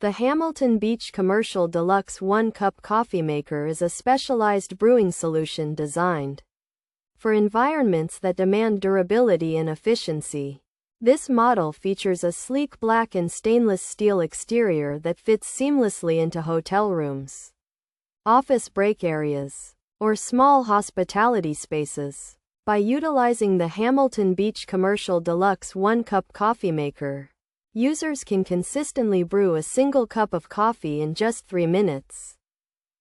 The Hamilton Beach Commercial Deluxe 1-cup coffee maker is a specialized brewing solution designed for environments that demand durability and efficiency. This model features a sleek black and stainless steel exterior that fits seamlessly into hotel rooms, office break areas, or small hospitality spaces. By utilizing the Hamilton Beach Commercial Deluxe 1-cup coffee maker, users can consistently brew a single cup of coffee in just 3 minutes,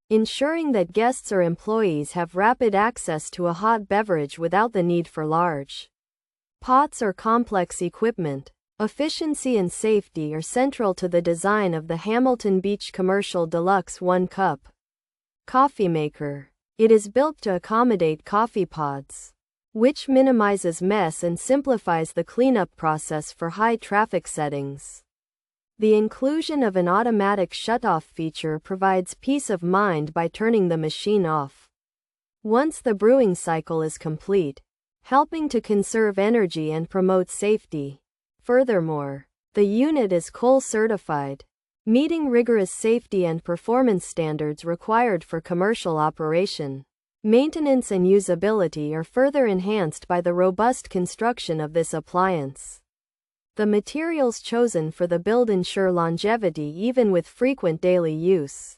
ensuring that guests or employees have rapid access to a hot beverage without the need for large pots or complex equipment. Efficiency and safety are central to the design of the Hamilton Beach Commercial Deluxe 1-cup coffee maker. It is built to accommodate coffee pods, which minimizes mess and simplifies the cleanup process for high-traffic settings. The inclusion of an automatic shutoff feature provides peace of mind by turning the machine off once the brewing cycle is complete, helping to conserve energy and promote safety. Furthermore, the unit is COL certified, meeting rigorous safety and performance standards required for commercial operation. Maintenance and usability are further enhanced by the robust construction of this appliance. The materials chosen for the build ensure longevity even with frequent daily use.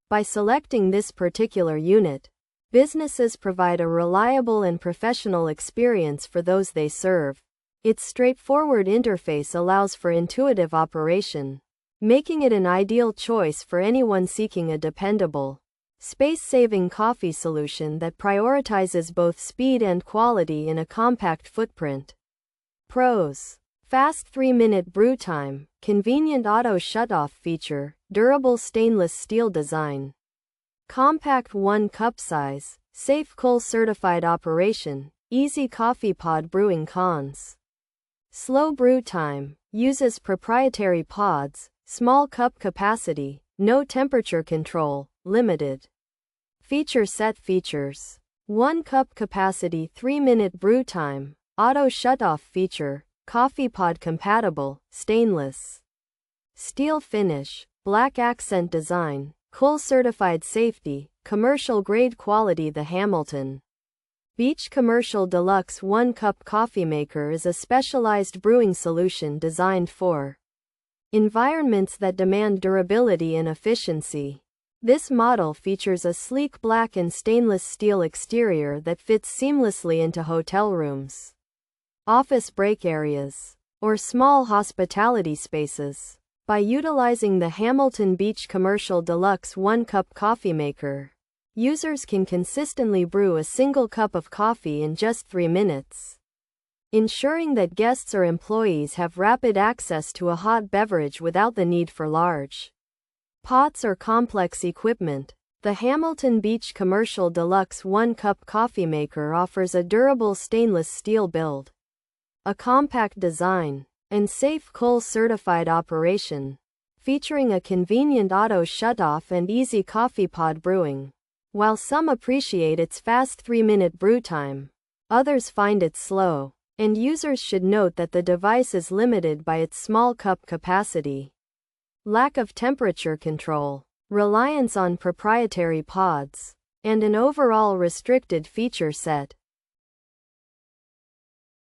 By selecting this particular unit, businesses provide a reliable and professional experience for those they serve. Its straightforward interface allows for intuitive operation, making it an ideal choice for anyone seeking a dependable, space-saving coffee solution that prioritizes both speed and quality in a compact footprint. Pros: fast 3-minute brew time, convenient auto shutoff feature, durable stainless steel design, compact 1-cup size, safe COL certified operation, easy coffee pod brewing. Cons: slow brew time, uses proprietary pods, small cup capacity, no temperature control, limited feature set. Features: 1-cup capacity, 3-minute brew time, auto shutoff feature, coffee pod compatible, stainless steel finish, black accent design, COL certified safety, commercial grade quality. The Hamilton Beach Commercial Deluxe 1-cup coffee maker is a specialized brewing solution designed for environments that demand durability and efficiency. This model features a sleek black and stainless steel exterior that fits seamlessly into hotel rooms, office break areas, or small hospitality spaces. By utilizing the Hamilton Beach Commercial Deluxe 1-cup coffee maker, users can consistently brew a single cup of coffee in just 3 minutes, ensuring that guests or employees have rapid access to a hot beverage without the need for large pots or complex equipment. The Hamilton Beach Commercial Deluxe 1-cup coffee maker offers a durable stainless steel build, a compact design, and safe COL certified operation, featuring a convenient auto shutoff and easy coffee pod brewing. While some appreciate its fast 3-minute brew time, others find it slow, and users should note that the device is limited by its small cup capacity, lack of temperature control, reliance on proprietary pods, and an overall restricted feature set.